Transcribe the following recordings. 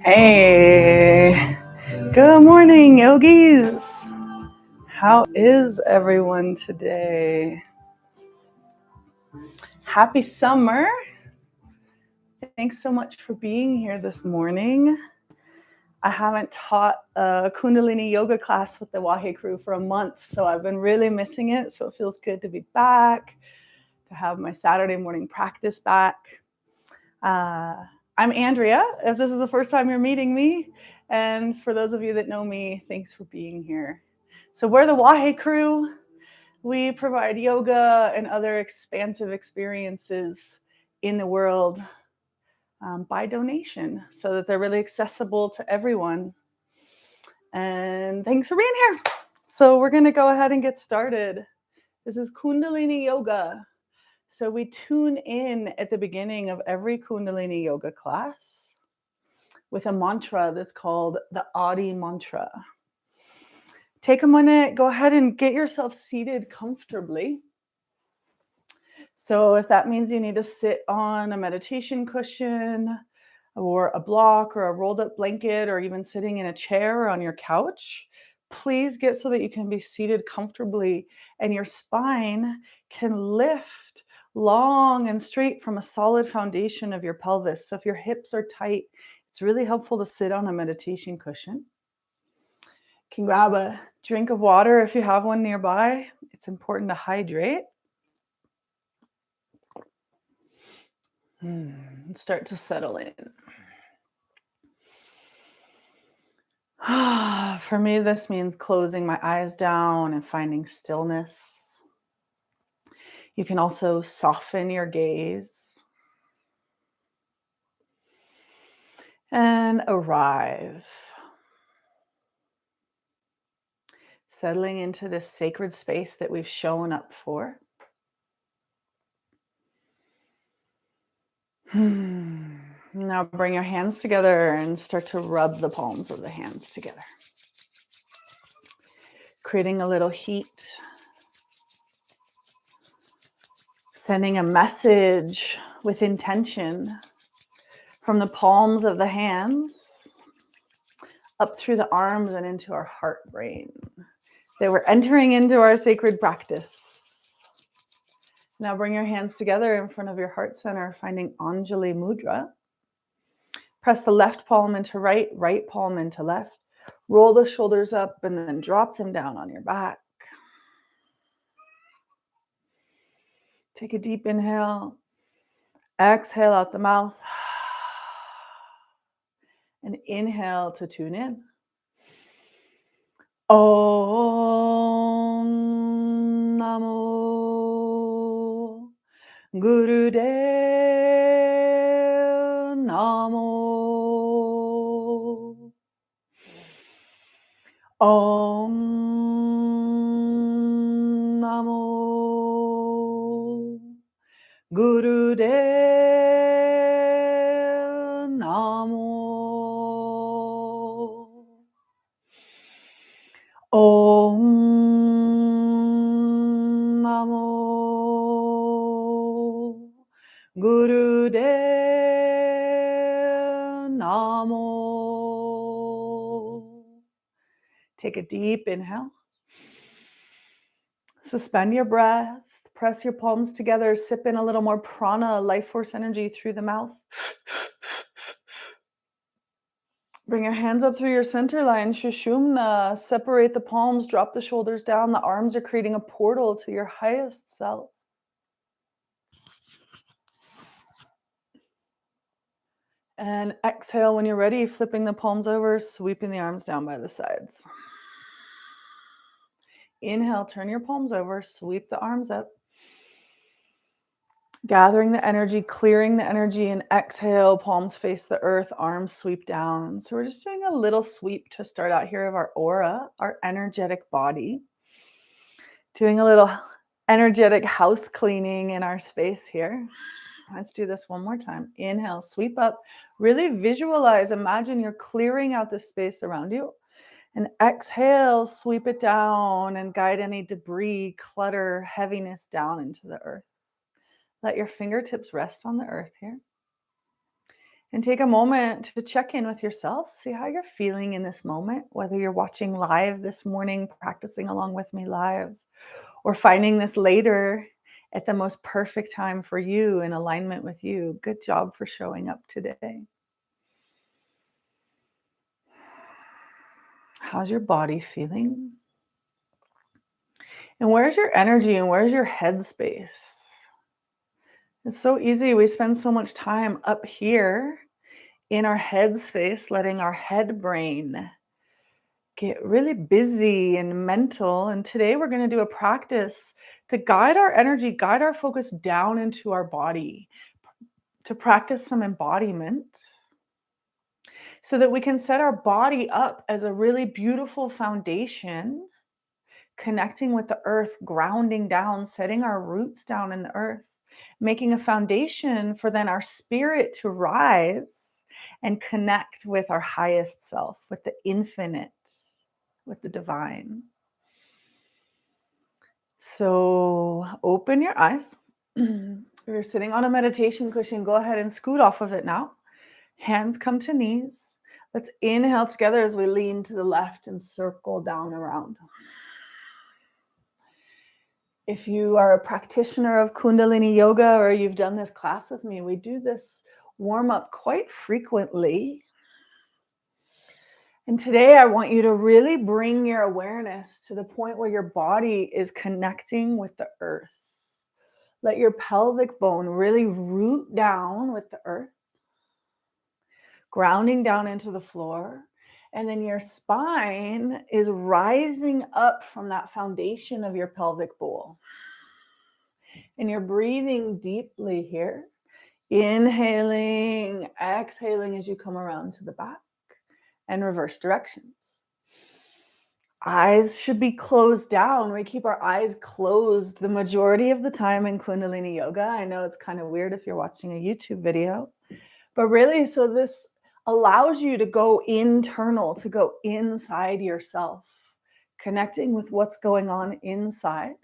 Hey, good morning, yogis. How is everyone today? Happy summer. Thanks so much for being here this morning. I haven't taught a Kundalini yoga class with the Wahe crew for a month, so I've been really missing it. So it feels good to be back, to have my Saturday morning practice back. I'm Andrea, if this is the first time you're meeting me. And for those of you that know me, thanks for being here. So we're the Wahe crew. We provide yoga and other expansive experiences in the world by donation so that they're really accessible to everyone. And thanks for being here. So we're going to go ahead and get started. This is Kundalini yoga. So we tune in at the beginning of every Kundalini yoga class with a mantra that's called the Adi mantra. Take a minute, go ahead and get yourself seated comfortably. So if that means you need to sit on a meditation cushion or a block or a rolled up blanket or even sitting in a chair or on your couch, please get so that you can be seated comfortably and your spine can lift long and straight from a solid foundation of your pelvis. So if your hips are tight, it's really helpful to sit on a meditation cushion. You can grab a drink of water if you have one nearby. It's important to hydrate. And start to settle in. For me, this means closing my eyes down and finding stillness. You can also soften your gaze and arrive. Settling into this sacred space that we've shown up for. Now bring your hands together and start to rub the palms of the hands together. Creating a little heat. Sending a message with intention from the palms of the hands up through the arms and into our heart brain. That we're entering into our sacred practice. Now bring your hands together in front of your heart center, finding Anjali Mudra. Press the left palm into right, right palm into left. Roll the shoulders up and then drop them down on your back. Take a deep inhale. Exhale out the mouth. And inhale to tune in. Om Namo Gurudev Namo. Om Namo Gurudev Namo. Om Namo Gurudev Namo. Take a deep inhale. Suspend your breath. Press your palms together. Sip in a little more prana, life force energy through the mouth. Bring your hands up through your center line, Shushumna. Separate the palms, drop the shoulders down. The arms are creating a portal to your highest self. And exhale when you're ready, flipping the palms over, sweeping the arms down by the sides. Inhale, turn your palms over, sweep the arms up. Gathering the energy, clearing the energy, and exhale, palms face the earth, arms sweep down. So we're just doing a little sweep to start out here of our aura, our energetic body. Doing a little energetic house cleaning in our space here. Let's do this one more time. Inhale, sweep up. Really visualize, imagine you're clearing out the space around you. And exhale, sweep it down and guide any debris, clutter, heaviness down into the earth. Let your fingertips rest on the earth here. And take a moment to check in with yourself. See how you're feeling in this moment, whether you're watching live this morning, practicing along with me live, or finding this later at the most perfect time for you in alignment with you. Good job for showing up today. How's your body feeling? And where's your energy and where's your headspace? It's so easy. We spend so much time up here in our headspace, letting our head brain get really busy and mental. And today we're going to do a practice to guide our energy, guide our focus down into our body, to practice some embodiment so that we can set our body up as a really beautiful foundation, connecting with the earth, grounding down, setting our roots down in the earth, making a foundation for then our spirit to rise and connect with our highest self, with the infinite, with the divine. So open your eyes. If you're sitting on a meditation cushion, go ahead and scoot off of it now. Hands come to knees. Let's inhale together as we lean to the left and circle down around. If you are a practitioner of Kundalini yoga or you've done this class with me, we do this warm up quite frequently. And today I want you to really bring your awareness to the point where your body is connecting with the earth. Let your pelvic bone really root down with the earth, grounding down into the floor. And then your spine is rising up from that foundation of your pelvic bowl. And you're breathing deeply here, inhaling, exhaling as you come around to the back and reverse directions. Eyes should be closed down. We keep our eyes closed the majority of the time in Kundalini yoga. I know it's kind of weird if you're watching a YouTube video, but really, so this allows you to go internal, to go inside yourself, connecting with what's going on inside.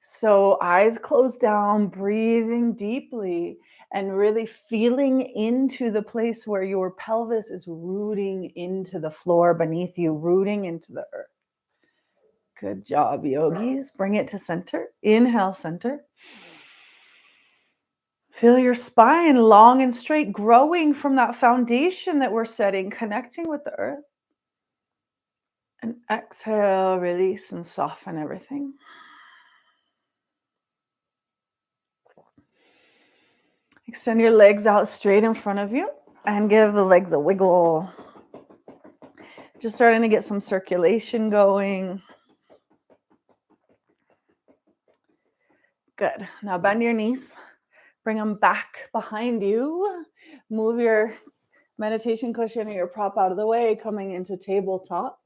So eyes closed down, breathing deeply, and really feeling into the place where your pelvis is rooting into the floor beneath you, rooting into the earth. Good job, yogis. Bring it to center. Inhale, center. Feel your spine long and straight, growing from that foundation that we're setting, connecting with the earth. And exhale, release and soften everything. Extend your legs out straight in front of you and give the legs a wiggle. Just starting to get some circulation going. Good. Now bend your knees. Bring them back behind you. Move your meditation cushion or your prop out of the way, coming into tabletop.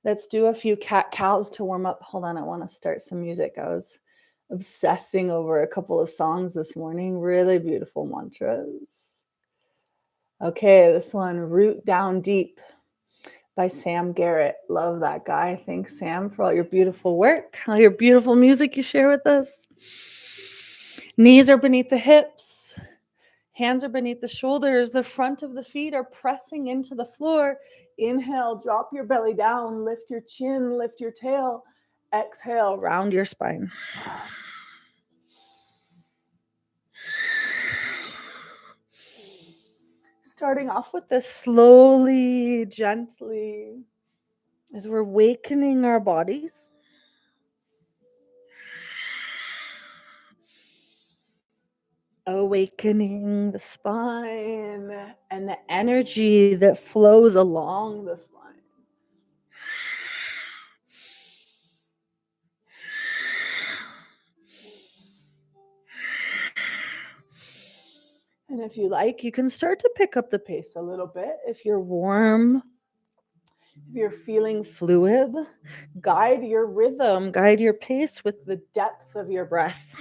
Let's do a few cat-cows to warm up. Hold on, I want to start some music. I was obsessing over a couple of songs this morning. Really beautiful mantras. Okay, this one, Root Down Deep by Sam Garrett. Love that guy. Thanks, Sam, for all your beautiful work, all your beautiful music you share with us. Knees are beneath the hips. Hands are beneath the shoulders. The front of the feet are pressing into the floor. Inhale, drop your belly down, lift your chin, lift your tail. Exhale, round your spine. Starting off with this slowly, gently, as we're awakening our bodies. Awakening the spine and the energy that flows along the spine. And if you like, you can start to pick up the pace a little bit. If you're warm, if you're feeling fluid, guide your rhythm, guide your pace with the depth of your breath.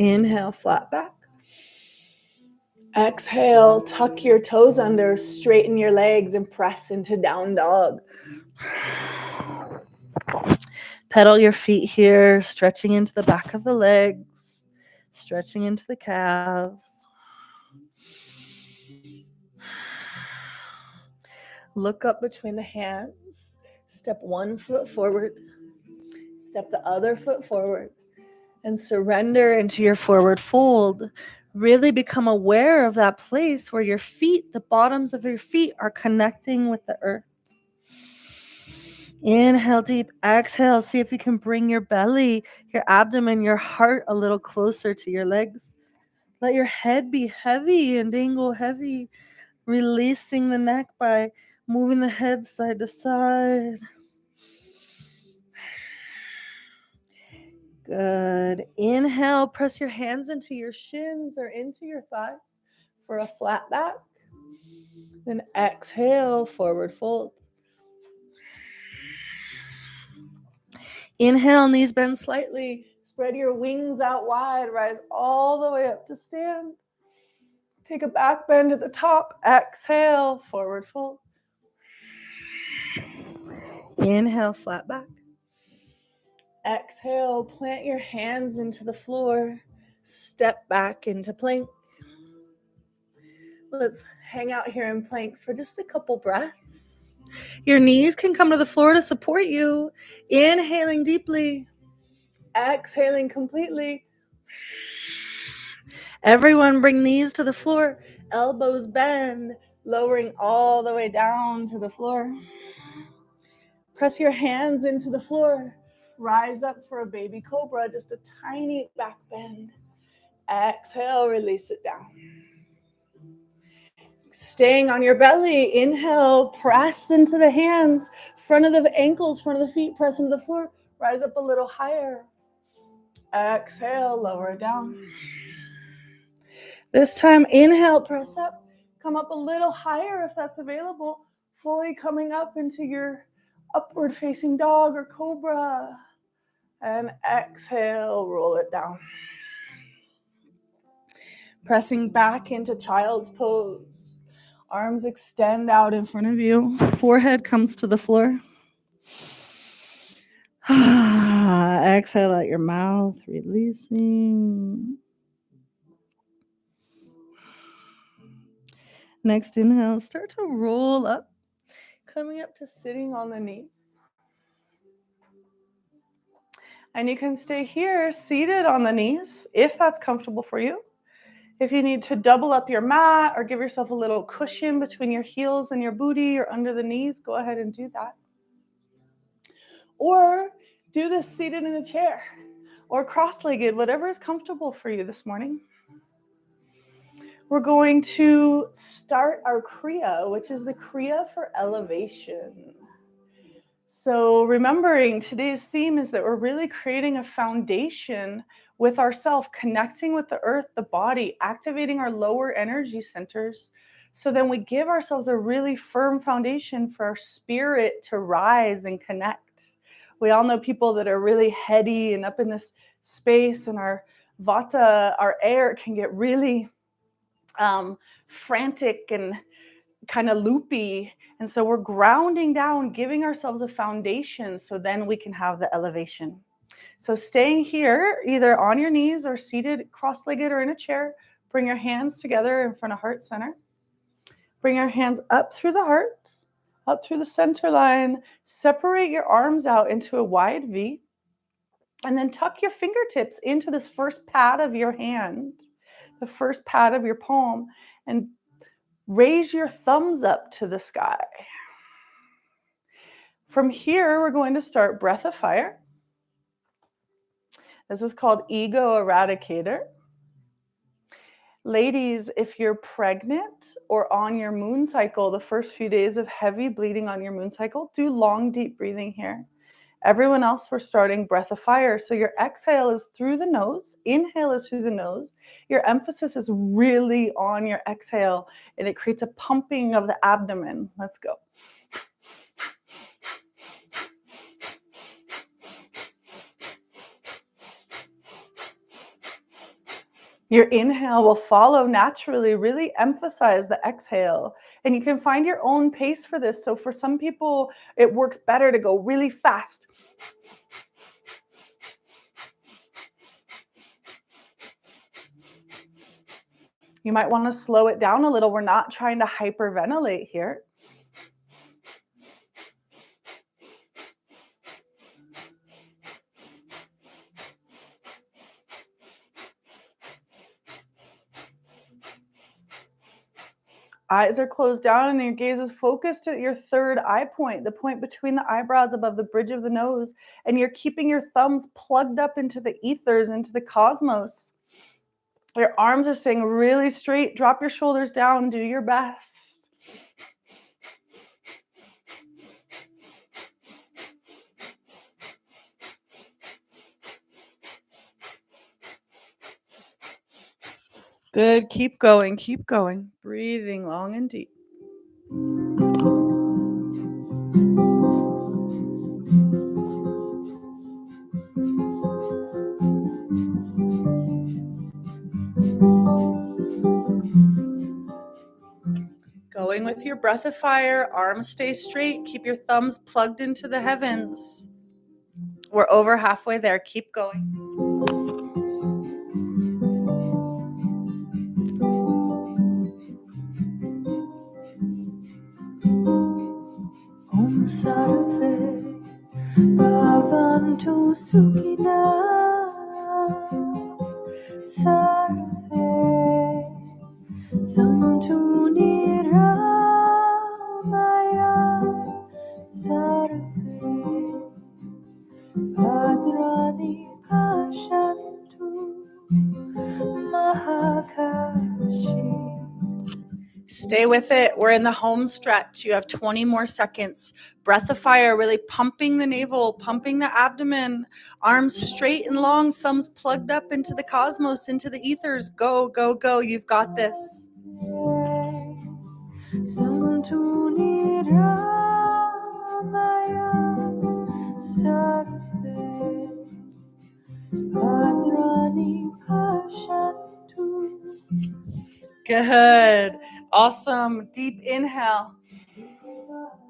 Inhale, flat back. Exhale, tuck your toes under, straighten your legs, and press into down dog. Pedal your feet here, stretching into the back of the legs, stretching into the calves. Look up between the hands. Step one foot forward. Step the other foot forward. And surrender into your forward fold. Really become aware of that place where your feet, the bottoms of your feet, are connecting with the earth. Inhale deep, exhale. See if you can bring your belly, your abdomen, your heart a little closer to your legs. Let your head be heavy and dangle heavy, releasing the neck by moving the head side to side. Good. Inhale, press your hands into your shins or into your thighs for a flat back. Then exhale, forward fold. Inhale, knees bend slightly. Spread your wings out wide. Rise all the way up to stand. Take a back bend at the top. Exhale, forward fold. Inhale, flat back. Exhale, plant your hands into the floor. Step back into plank. Let's hang out here in plank for just a couple breaths. Your knees can come to the floor to support you. Inhaling deeply. Exhaling completely. Everyone bring knees to the floor. Elbows bend, lowering all the way down to the floor. Press your hands into the floor. Rise up for a baby cobra, just a tiny back bend. Exhale, release it down. Staying on your belly, inhale, press into the hands, front of the ankles, front of the feet, press into the floor. Rise up a little higher. Exhale, lower it down. This time, inhale, press up. Come up a little higher if that's available. Fully coming up into your upward facing dog or cobra. And exhale, roll it down. Pressing back into child's pose. Arms extend out in front of you. Forehead comes to the floor. Exhale out your mouth, releasing. Next inhale, start to roll up, coming up to sitting on the knees. And you can stay here seated on the knees if that's comfortable for you. If you need to double up your mat or give yourself a little cushion between your heels and your booty or under the knees, go ahead and do that. Or do this seated in a chair or cross-legged, whatever is comfortable for you this morning. We're going to start our Kriya, which is the Kriya for elevation. So remembering today's theme is that we're really creating a foundation with ourselves, connecting with the earth, the body, activating our lower energy centers. So then we give ourselves a really firm foundation for our spirit to rise and connect. We all know people that are really heady and up in this space, and our vata, our air, can get really frantic and kind of loopy. And so we're grounding down, giving ourselves a foundation so then we can have the elevation. So staying here, either on your knees or seated cross-legged or in a chair, bring your hands together in front of heart center. Bring your hands up through the heart, up through the center line. Separate your arms out into a wide V. And then tuck your fingertips into this first pad of your hand, the first pad of your palm, and raise your thumbs up to the sky. From here, we're going to start breath of fire. This is called Ego Eradicator. Ladies, if you're pregnant or on your moon cycle, the first few days of heavy bleeding on your moon cycle, do long, deep breathing here. Everyone else, we're starting breath of fire. So your exhale is through the nose. Inhale is through the nose. Your emphasis is really on your exhale, and it creates a pumping of the abdomen. Let's go. Your inhale will follow naturally. Really emphasize the exhale. And you can find your own pace for this. So for some people, it works better to go really fast. You might want to slow it down a little. We're not trying to hyperventilate here. Eyes are closed down and your gaze is focused at your third eye point, the point between the eyebrows above the bridge of the nose. And you're keeping your thumbs plugged up into the ethers, into the cosmos. Your arms are staying really straight. Drop your shoulders down. Do your best. Good. Keep going. Keep going. Breathing long and deep. Going with your breath of fire, arms stay straight, keep your thumbs plugged into the heavens. We're over halfway there. Keep going. Om Sarve Bhavantu Sukhina Sarve Santu Niramaya Sarve Bhadrani Pashantu Mahakashi. Stay with it. We're in the home stretch. You have 20 more seconds. Breath of fire, really pumping the navel, pumping the abdomen. Arms straight and long, thumbs plugged up into the cosmos, into the ethers. Go, go, go. You've got this. Good. Awesome. Deep inhale.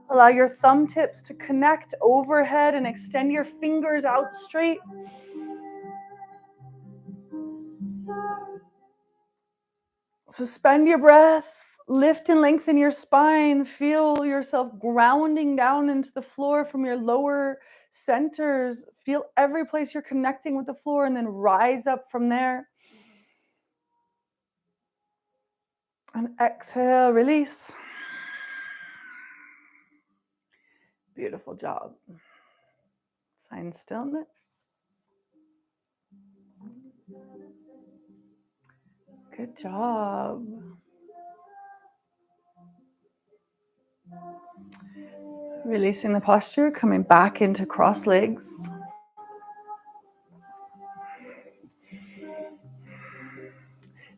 Allow your thumb tips to connect overhead and extend your fingers out straight. Suspend your breath. Lift and lengthen your spine. Feel yourself grounding down into the floor from your lower centers. Feel every place you're connecting with the floor and then rise up from there. And exhale, release. Beautiful job. Find stillness. Good job. Releasing the posture, coming back into cross legs.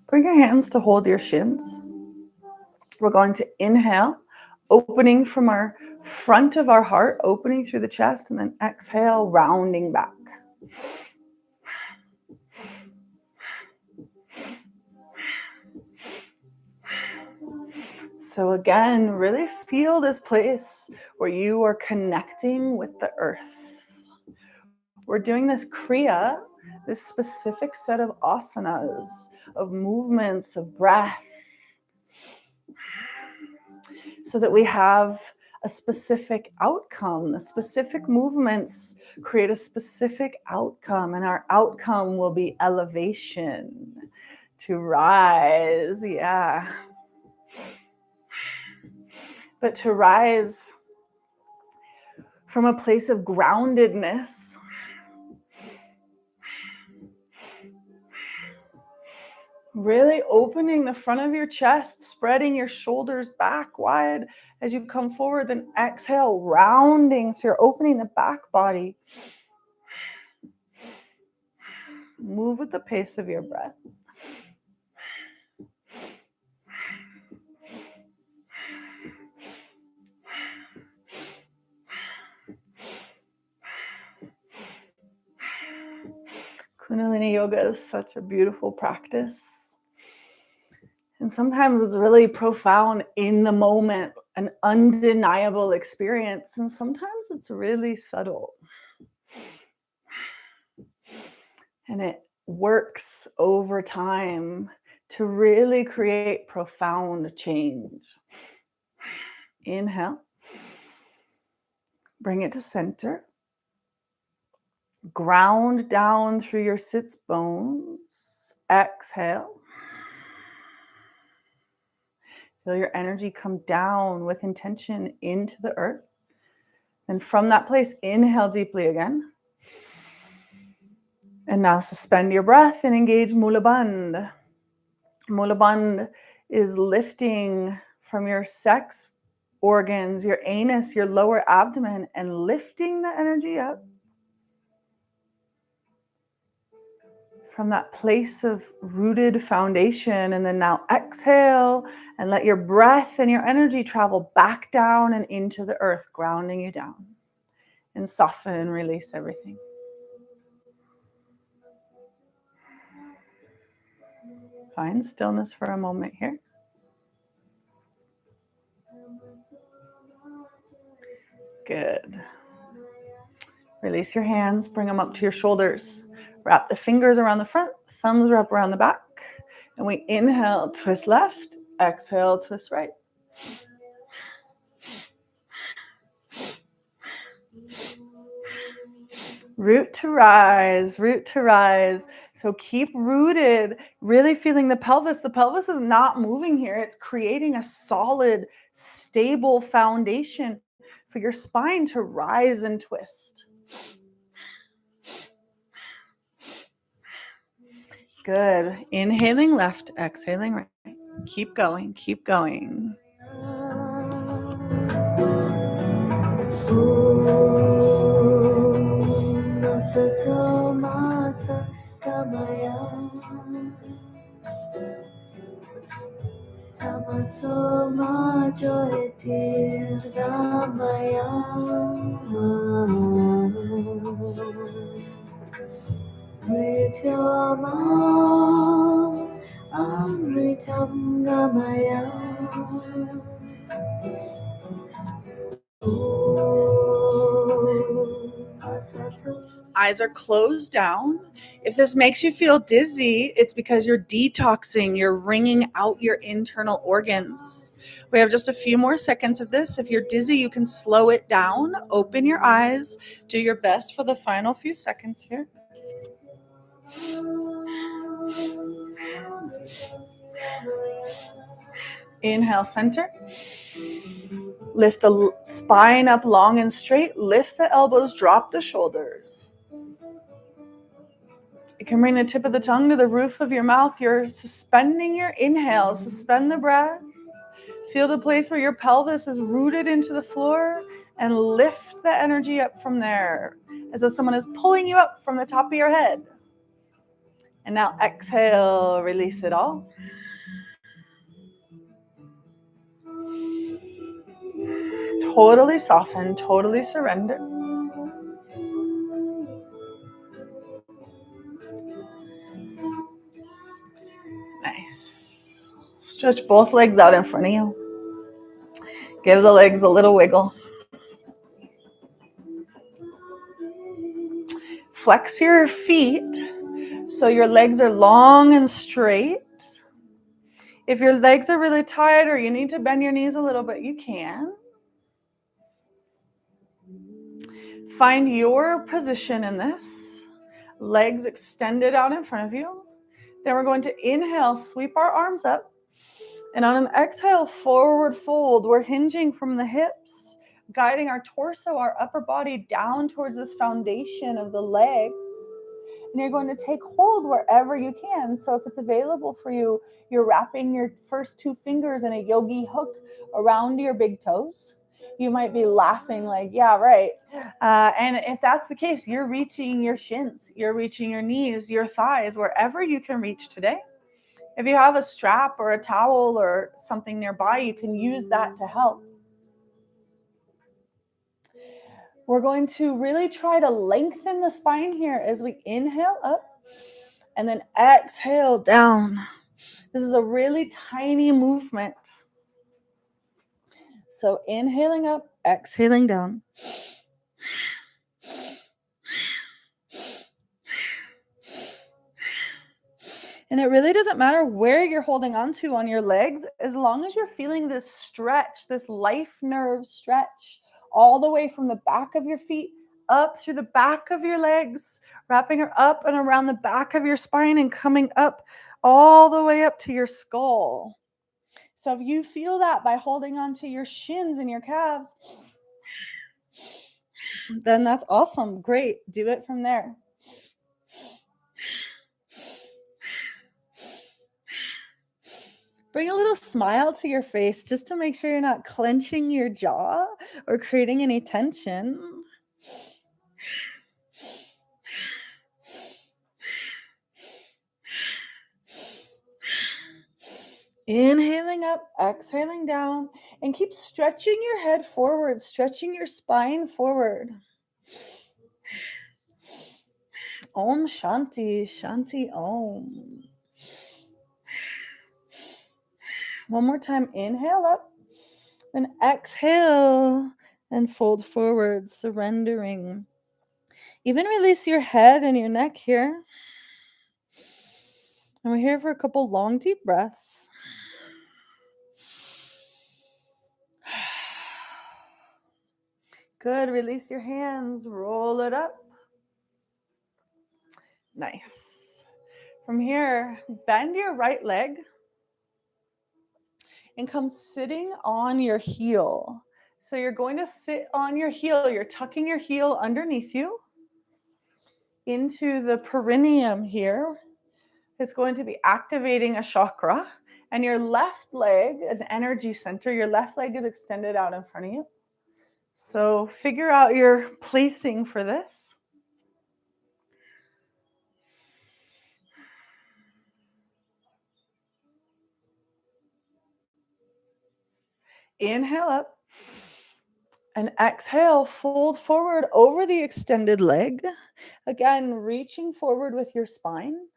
Bring your hands to hold your shins. We're going to inhale, opening from our front of our heart, opening through the chest, and then exhale, rounding back. So again, really feel this place where you are connecting with the earth. We're doing this Kriya, this specific set of asanas, of movements, of breath, so that we have a specific outcome. The specific movements create a specific outcome, and our outcome will be elevation, to rise, yeah. But to rise from a place of groundedness, really opening the front of your chest, spreading your shoulders back wide as you come forward, then exhale, rounding. So you're opening the back body. Move with the pace of your breath. Kundalini yoga is such a beautiful practice. And sometimes it's really profound in the moment, an undeniable experience. And sometimes it's really subtle. And it works over time to really create profound change. Inhale. Bring it to center. Ground down through your sits bones. Exhale. Feel your energy come down with intention into the earth. And from that place, inhale deeply again. And now suspend your breath and engage Mula Bandh. Mula Bandh is lifting from your sex organs, your anus, your lower abdomen, and lifting the energy up from that place of rooted foundation. And then now exhale and let your breath and your energy travel back down and into the earth, grounding you down. And soften and release everything. Find stillness for a moment here. Good. Release your hands, bring them up to your shoulders. Wrap the fingers around the front, thumbs wrap around the back. And we inhale, twist left, exhale, twist right. Root to rise, root to rise. So keep rooted, really feeling the pelvis. The pelvis is not moving here. It's creating a solid, stable foundation for your spine to rise and twist. Good. Inhaling left, exhaling right. Keep going, keep going. Eyes are closed down. If this makes you feel dizzy, it's because you're detoxing, you're wringing out your internal organs. We have just a few more seconds of this. If you're dizzy, you can slow it down, open your eyes, do your best for the final few seconds here. Inhale, center. Lift the spine up long and straight. Lift the elbows, drop the shoulders. You can bring the tip of the tongue to the roof of your mouth. You're suspending your inhale. Suspend the breath. Feel the place where your pelvis is rooted into the floor and lift the energy up from there as though someone is pulling you up from the top of your head. And now exhale, release it all. Totally soften, totally surrender. Nice. Stretch both legs out in front of you. Give the legs a little wiggle. Flex your feet so your legs are long and straight. If your legs are really tight or you need to bend your knees a little bit, you can. Find your position in this. Legs extended out in front of you. Then we're going to inhale, sweep our arms up. And on an exhale, forward fold. We're hinging from the hips, guiding our torso, our upper body down towards this foundation of the legs. And you're going to take hold wherever you can. So if it's available for you, you're wrapping your first two fingers in a yogi hook around your big toes. You might be laughing like, yeah, right. And if that's the case, you're reaching your shins, you're reaching your knees, your thighs, wherever you can reach today. If you have a strap or a towel or something nearby, you can use that to help. We're going to really try to lengthen the spine here as we inhale up And then exhale down. This is a really tiny movement. So inhaling up, exhaling down. And it really doesn't matter where you're holding on to on your legs, as long as you're feeling this stretch, this life nerve stretch, all the way from the back of your feet up through the back of your legs, wrapping her up and around the back of your spine and coming up all the way up to your skull. So if you feel that by holding on to your shins and your calves, then that's awesome. Great. Do it from there. Bring a little smile to your face just to make sure you're not clenching your jaw or creating any tension. Inhaling up, exhaling down, and keep stretching your head forward, stretching your spine forward. Om Shanti, Shanti Om. One more time, inhale up, then exhale and fold forward, surrendering. Even release your head and your neck here. And we're here for a couple long, deep breaths. Good. Release your hands. Roll it up. Nice. From here, bend your right leg and come sitting on your heel. So you're going to sit on your heel. You're tucking your heel underneath you into the perineum here. It's going to be activating a chakra. And your left leg, an energy center, your left leg is extended out in front of you. So figure out your placing for this. Inhale up and exhale, fold forward over the extended leg. Again, reaching forward with your spine.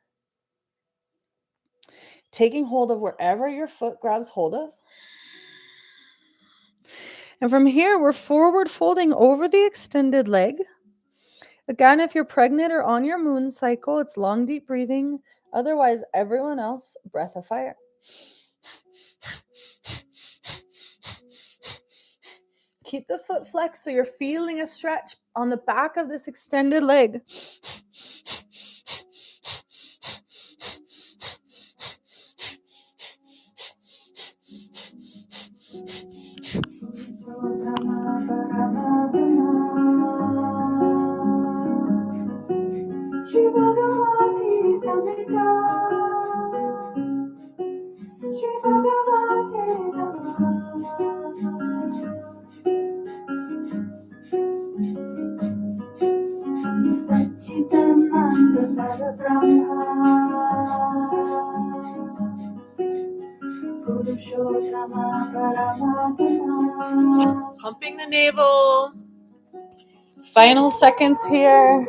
Taking hold of wherever your foot grabs hold of. And from here, we're forward folding over the extended leg. Again, if you're pregnant or on your moon cycle, it's long, deep breathing. Otherwise, everyone else, breath of fire. Keep the foot flexed so you're feeling a stretch on the back of this extended leg. Pumping the navel. Final seconds here.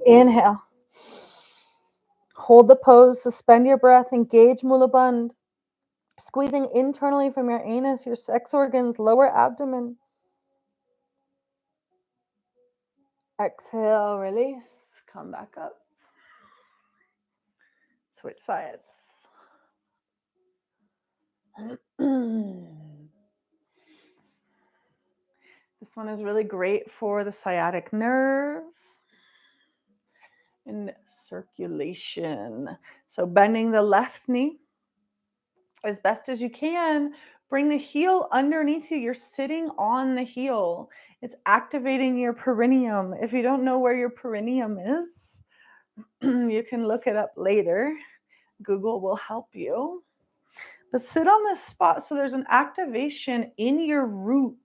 Inhale. Hold the pose, suspend your breath, engage Mula Bandh. Squeezing internally from your anus, your sex organs, lower abdomen. Exhale, release, come back up. Switch sides. This one is really great for the sciatic nerve and circulation. So bending the left knee as best as you can. Bring the heel underneath you. You're sitting on the heel. It's activating your perineum. If you don't know where your perineum is, you can look it up later. Google will help you. But sit on this spot so there's an activation in your root.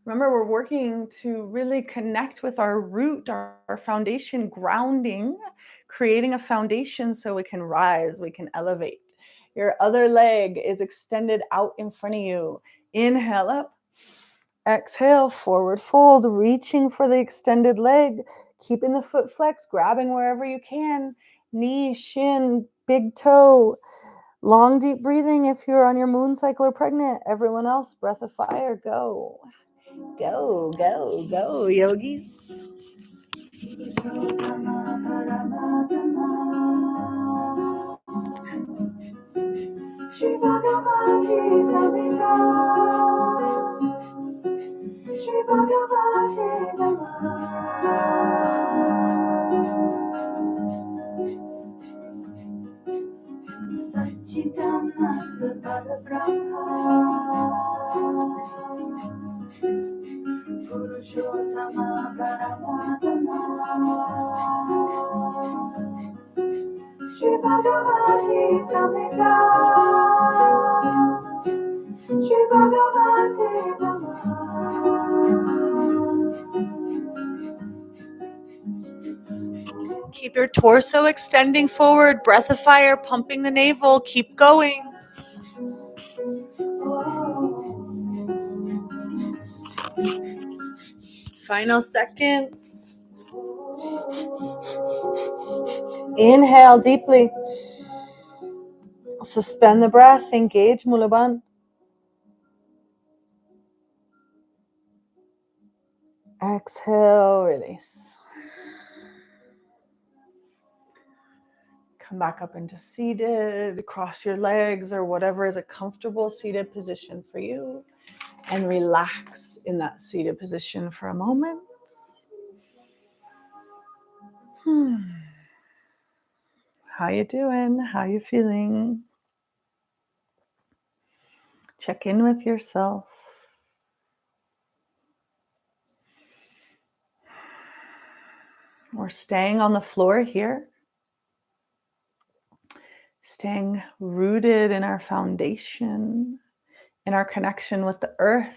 Remember, we're working to really connect with our root, our foundation, grounding, creating a foundation so we can rise, we can elevate. Your other leg is extended out in front of you. Inhale up, Exhale, forward fold, reaching for the extended leg, keeping the foot flexed, grabbing wherever you can. Knee, shin, big toe. Long, deep breathing if you're on your moon cycle or pregnant. Everyone else, breath of fire, go. Go, go, go, yogis. Keep your torso extending forward, breath of fire, pumping the navel, keep going. Final seconds. Inhale deeply. Suspend the breath, engage Mulaban. Exhale, release. Come back up into seated, cross your legs or whatever is a comfortable seated position for you, and relax in that seated position for a moment. How you doing? How you feeling? Check in with yourself. We're staying on the floor here. Staying rooted in our foundation, in our connection with the earth.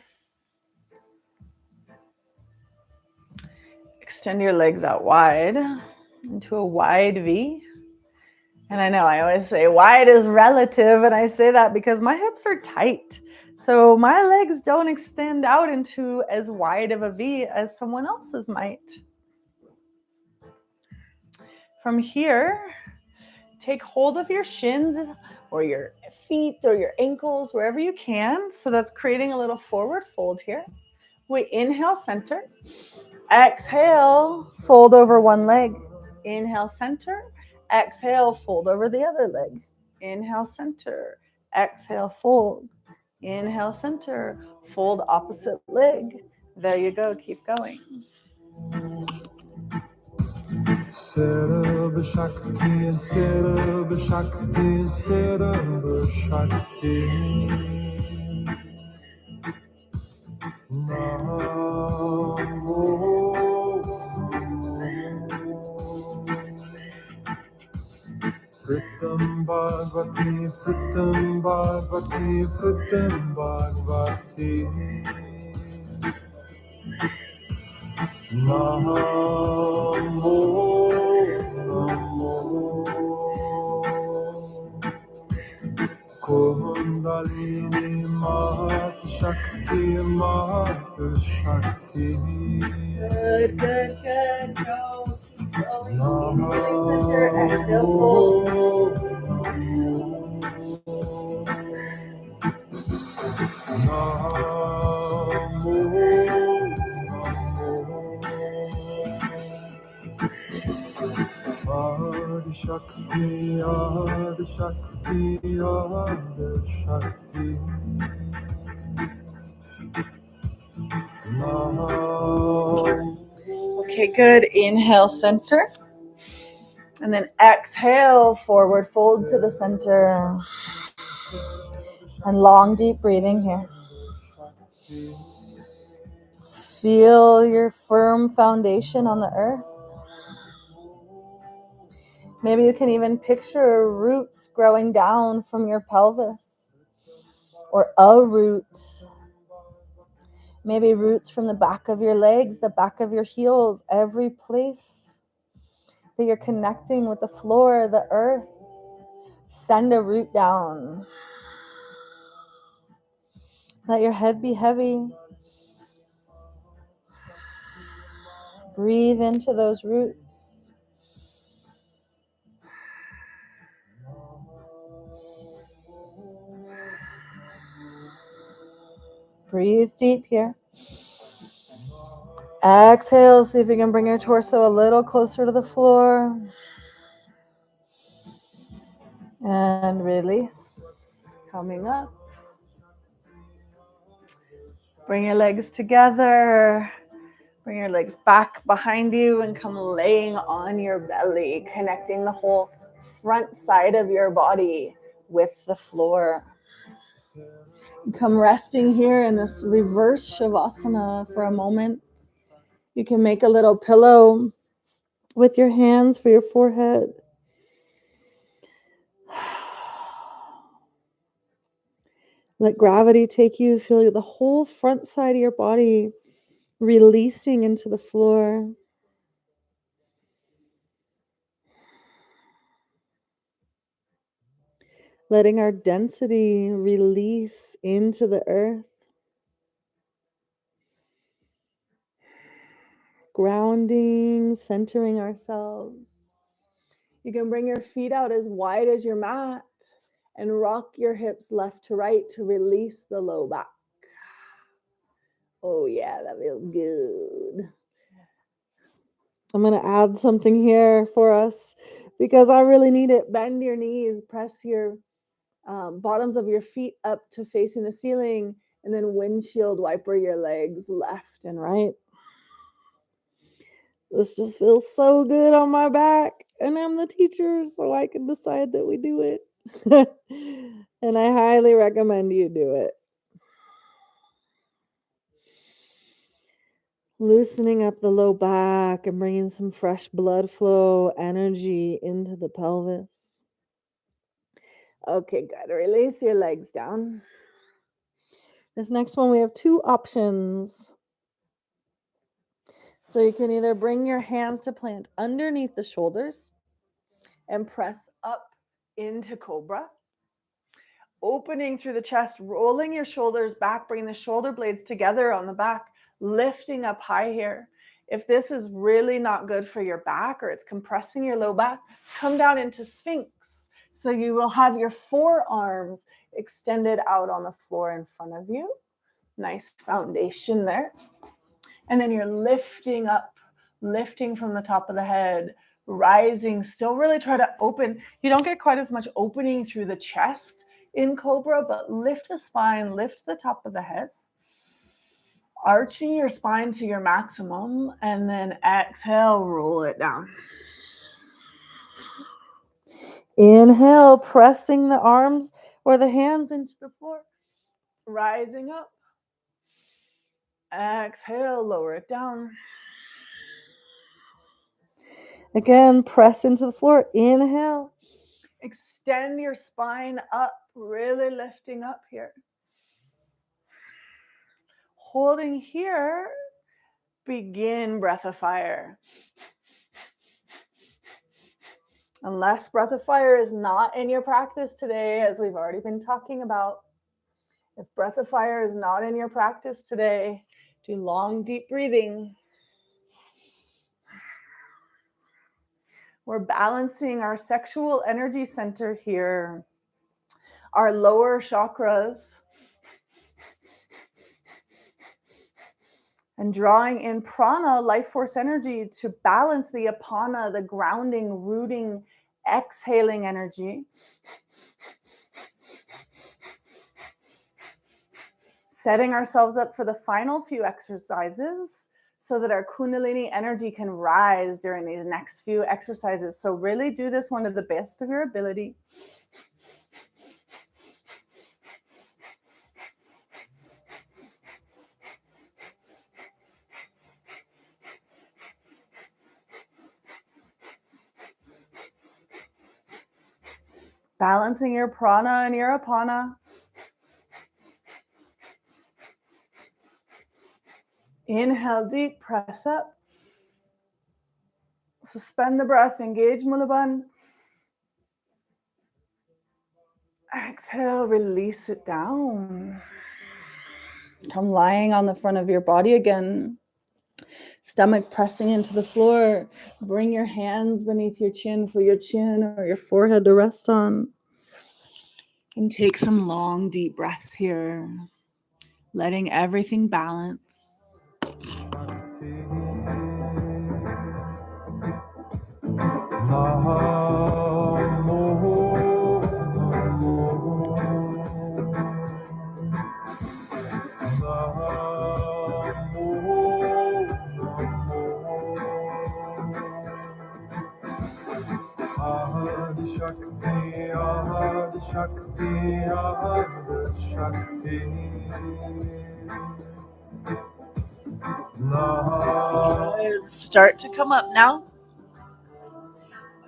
Extend your legs out wide into a wide V. And I know I always say wide is relative, and I say that because my hips are tight. So my legs don't extend out into as wide of a V as someone else's might. From here, take hold of your shins or your feet or your ankles, wherever you can. So that's creating a little forward fold here. We inhale, center. Exhale, fold over one leg. Inhale, center. Exhale, fold over the other leg. Inhale, center. Exhale, fold. Inhale, center. Fold opposite leg. There you go. Keep going. Sarab Shakti, Sarab Shakti, Sarab Shakti. Namo. Pritam Bhagavati, Pritam Bhagavati, Pritam Bhagavati. Namo, Namo. Kundalini Mata Shakti, Mata Shakti. Good, good, good. Go. Inhaling center, exhale, fold. Adi Shakti, Adi Shakti, Adi Shakti. Okay, good. Inhale, center. And then exhale, forward fold to the center. And long, deep breathing here. Feel your firm foundation on the earth. Maybe you can even picture roots growing down from your pelvis. Or a root. Maybe roots from the back of your legs, the back of your heels, every place that you're connecting with the floor, the earth. Send a root down. Let your head be heavy. Breathe into those roots. Breathe deep here. Exhale, see if you can bring your torso a little closer to the floor. And release. Coming up. Bring your legs together. Bring your legs back behind you and come laying on your belly, connecting the whole front side of your body with the floor. Come resting here in this reverse Shavasana for a moment. You can make a little pillow with your hands for your forehead. Let gravity take you. Feel the whole front side of your body releasing into the floor. Letting our density release into the earth. Grounding, centering ourselves. You can bring your feet out as wide as your mat and rock your hips left to right to release the low back. Oh yeah, that feels good. I'm going to add something here for us because I really need it. Bend your knees, press your bottoms of your feet up to facing the ceiling, and then windshield wiper your legs left and right. This just feels so good on my back, and I'm the teacher, so I can decide that we do it. And I highly recommend you do it. Loosening up the low back and bringing some fresh blood flow, energy into the pelvis. Okay, good. Release your legs down. This next one, we have two options. So you can either bring your hands to plant underneath the shoulders and press up into cobra. Opening through the chest, rolling your shoulders back, bringing the shoulder blades together on the back, lifting up high here. If this is really not good for your back or it's compressing your low back, come down into Sphinx. So you will have your forearms extended out on the floor in front of you. Nice foundation there. And then you're lifting up, lifting from the top of the head, rising. Still really try to open. You don't get quite as much opening through the chest in Cobra, but lift the spine, lift the top of the head. Arching your spine to your maximum, and then exhale, roll it down. Inhale, pressing the arms or the hands into the floor. Rising up. Exhale, lower it down. Again, press into the floor. Inhale. Extend your spine up, really lifting up here. Holding here, begin breath of fire. Unless breath of fire is not in your practice today, as we've already been talking about, if breath of fire is not in your practice today, do long, deep breathing. We're balancing our sexual energy center here, our lower chakras, and drawing in prana, life force energy, to balance the apana, the grounding, rooting, exhaling energy. Setting ourselves up for the final few exercises so that our Kundalini energy can rise during these next few exercises. So really do this one to the best of your ability. Balancing your prana and your apana. Inhale deep, press up. Suspend the breath, engage Mulabandha. Exhale, release it down. Come lying on the front of your body again. Stomach pressing into the floor. Bring your hands beneath your chin for your chin or your forehead to rest on. And take some long, deep breaths here, letting everything balance. Good. Start to come up now.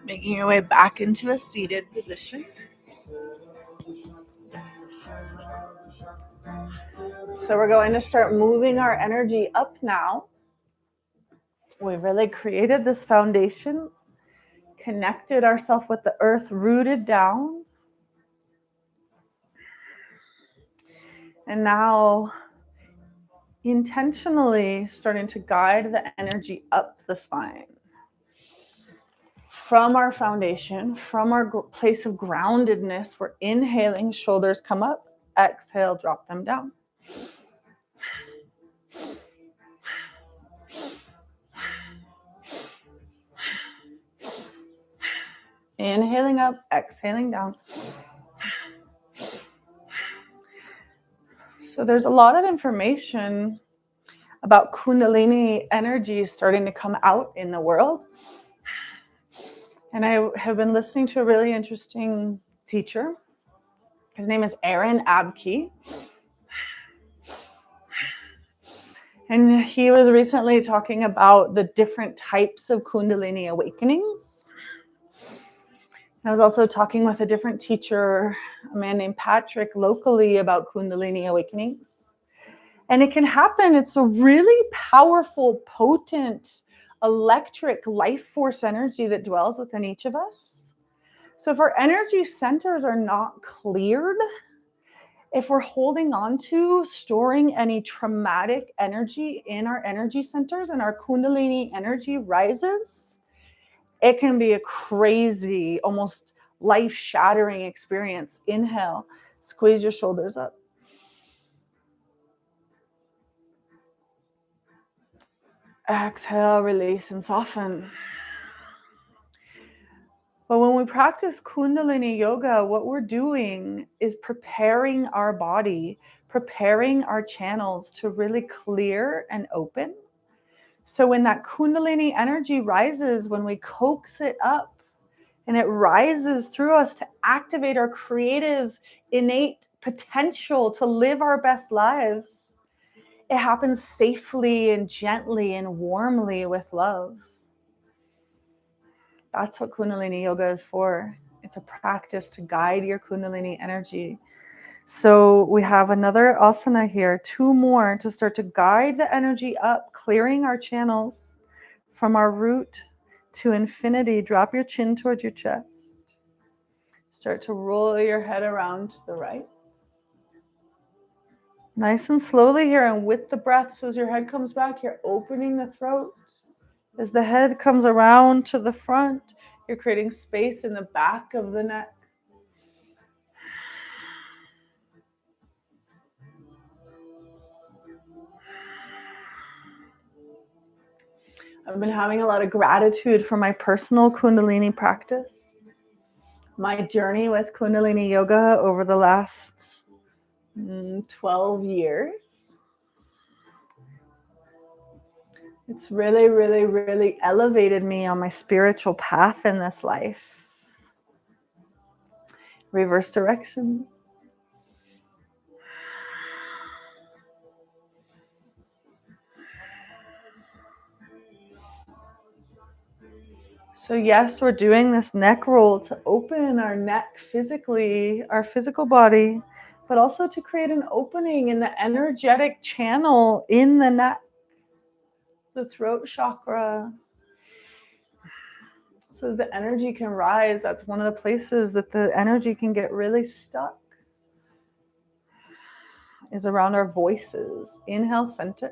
Making your way back into a seated position. So we're going to start moving our energy up now. We've really created this foundation, connected ourselves with the earth, rooted down. And now intentionally starting to guide the energy up the spine. From our foundation, from our place of groundedness, we're inhaling, shoulders come up, exhale, drop them down. Inhaling up, exhaling down. So there's a lot of information about Kundalini energy starting to come out in the world. And I have been listening to a really interesting teacher. His name is Aaron Abke. And he was recently talking about the different types of Kundalini awakenings. I was also talking with a different teacher, a man named Patrick, locally about Kundalini awakenings. And it can happen. It's a really powerful, potent, electric life force energy that dwells within each of us. So if our energy centers are not cleared, if we're holding on to storing any traumatic energy in our energy centers and our Kundalini energy rises, it can be a crazy, almost life-shattering experience. Inhale, squeeze your shoulders up. Exhale, release and soften. But when we practice Kundalini yoga, what we're doing is preparing our body, preparing our channels to really clear and open. So when that Kundalini energy rises, when we coax it up and it rises through us to activate our creative, innate potential to live our best lives, it happens safely and gently and warmly with love. That's what Kundalini yoga is for. It's a practice to guide your Kundalini energy. So we have another asana here, 2 more to start to guide the energy up, clearing our channels from our root to infinity. Drop your chin towards your chest. Start to roll your head around to the right. Nice and slowly here, and with the breath, so as your head comes back, you're opening the throat. As the head comes around to the front, you're creating space in the back of the neck. I've been having a lot of gratitude for my personal Kundalini practice, my journey with Kundalini yoga over the last 12 years. It's really, really, really elevated me on my spiritual path in this life. Reverse direction. So yes, we're doing this neck roll to open our neck physically, our physical body, but also to create an opening in the energetic channel in the neck, the throat chakra, so the energy can rise. That's one of the places that the energy can get really stuck, is around our voices. Inhale, center.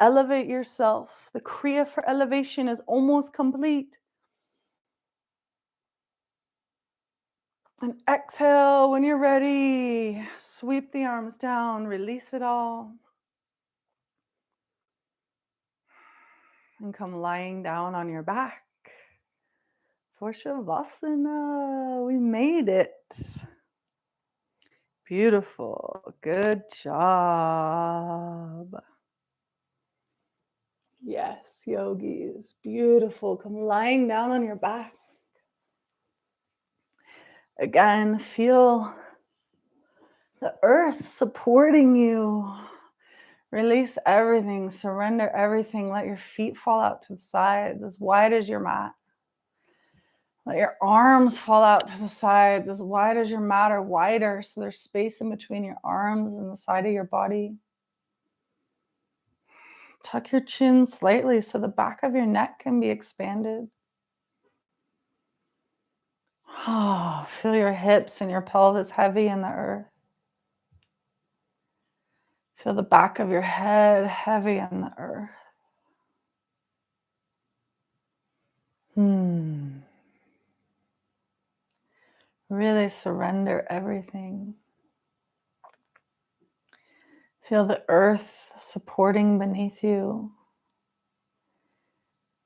Elevate yourself. The Kriya for elevation is almost complete. And exhale when you're ready. Sweep the arms down, release it all. And come lying down on your back for Shavasana. We made it. Beautiful. Good job. Yes, yogis. Beautiful. Come lying down on your back. Again, feel the earth supporting you. Release everything. Surrender everything. Let your feet fall out to the sides as wide as your mat. Let your arms fall out to the sides as wide as your mat or wider, so there's space in between your arms and the side of your body. Tuck your chin slightly so the back of your neck can be expanded. Oh, feel your hips and your pelvis heavy in the earth. Feel the back of your head heavy in the earth. Really surrender everything. Feel the earth supporting beneath you.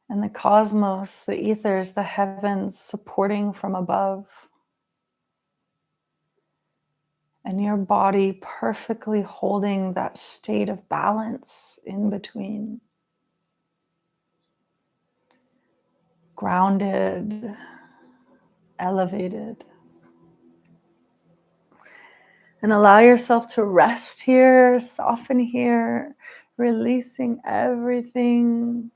And the cosmos, the ethers, the heavens supporting from above. And your body perfectly holding that state of balance in between. Grounded, elevated. And allow yourself to rest here, soften here, releasing everything.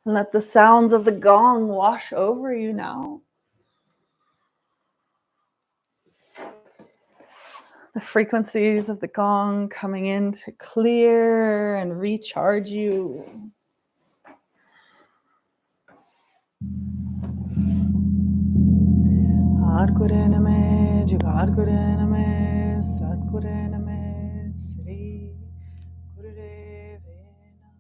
And let the sounds of the gong wash over you now. The frequencies of the gong coming in to clear and recharge you. Adgure Name, Jugadgure Name, Satgure Name, Sri Gurudeve Name.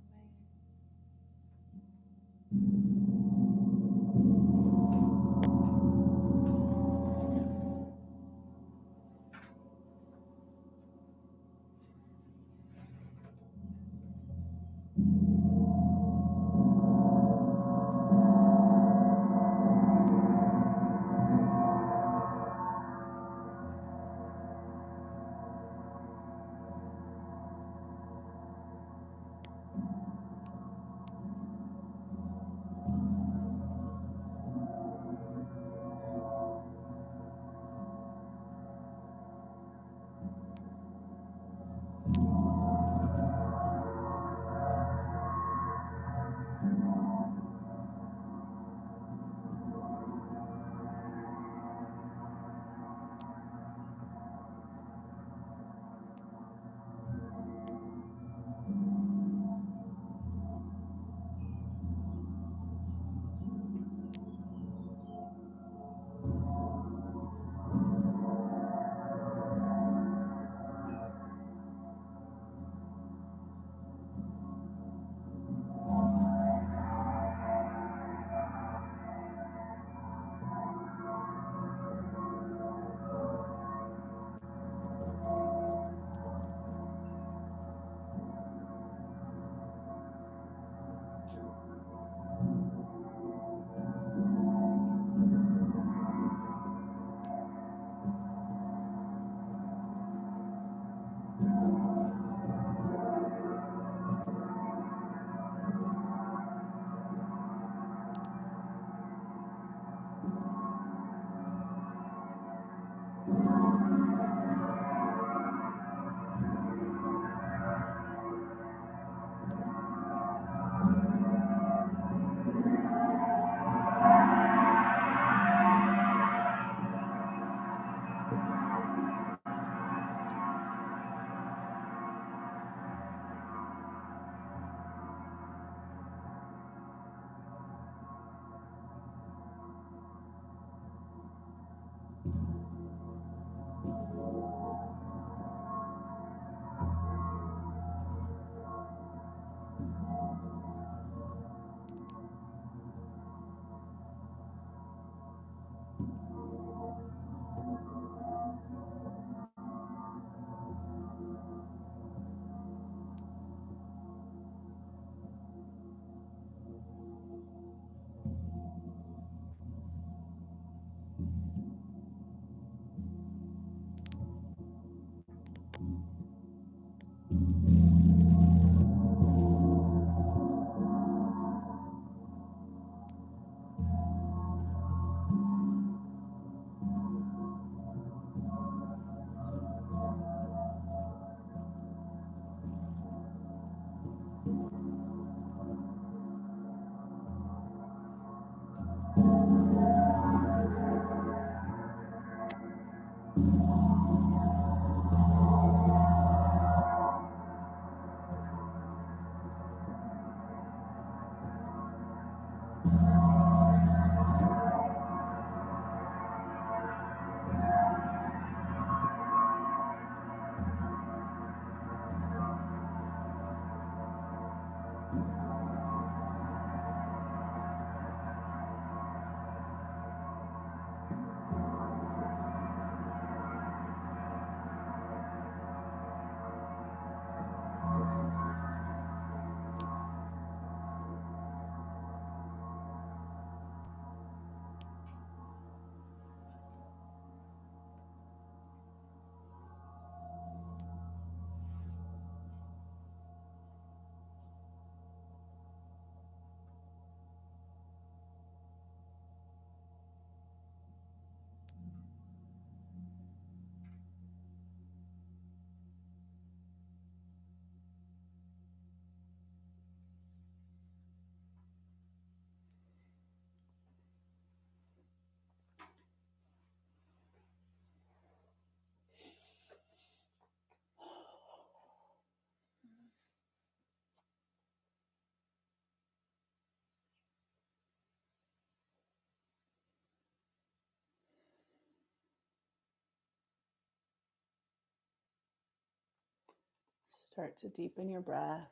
Start to deepen your breath.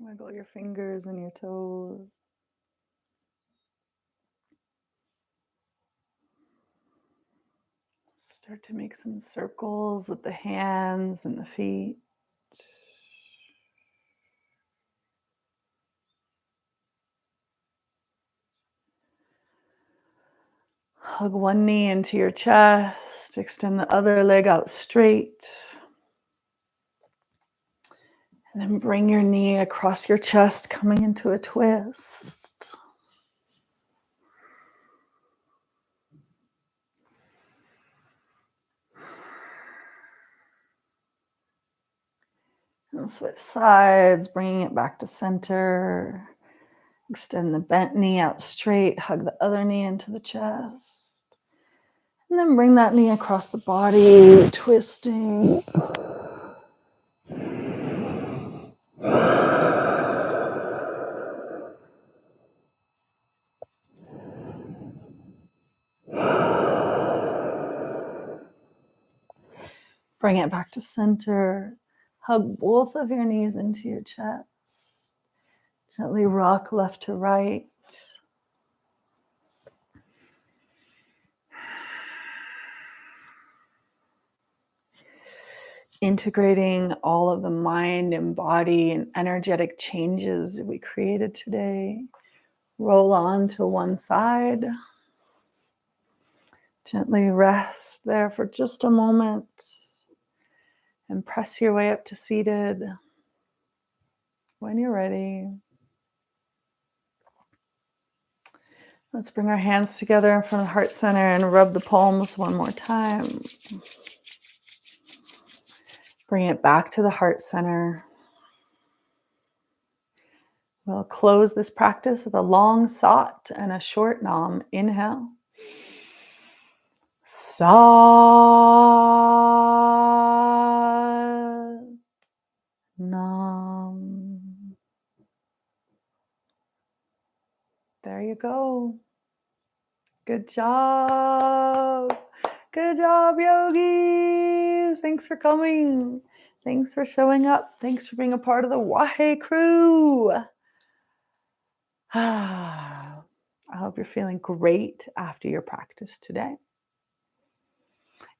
Wiggle your fingers and your toes. Start to make some circles with the hands and the feet. Hug one knee into your chest. Extend the other leg out straight. And then bring your knee across your chest, coming into a twist. And switch sides, bringing it back to center. Extend the bent knee out straight. Hug the other knee into the chest. And then bring that knee across the body, twisting. Bring it back to center. Hug both of your knees into your chest. Gently rock left to right. Integrating all of the mind and body and energetic changes that we created today. Roll on to one side. Gently rest there for just a moment. And press your way up to seated. When you're ready, let's bring our hands together in front of the heart center and rub the palms one more time. Bring it back to the heart center. We'll close this practice with a long sat and a short nam. Inhale. Sat nam. There you go. Good job. Good job, yogis. Thanks for coming. Thanks for showing up. Thanks for being a part of the Wahe crew. I hope you're feeling great after your practice today.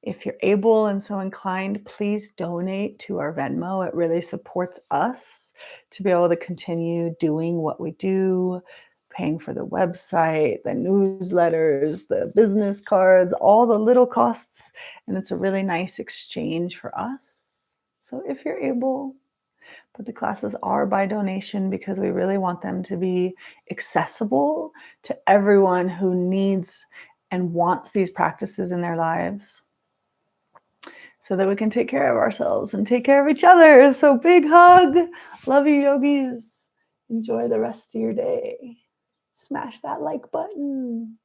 If you're able and so inclined, please donate to our Venmo. It really supports us to be able to continue doing what we do, paying for the website, the newsletters, the business cards, all the little costs. And it's a really nice exchange for us. So if you're able, but the classes are by donation because we really want them to be accessible to everyone who needs and wants these practices in their lives, so that we can take care of ourselves and take care of each other. So big hug. Love you, yogis. Enjoy the rest of your day. Smash that like button.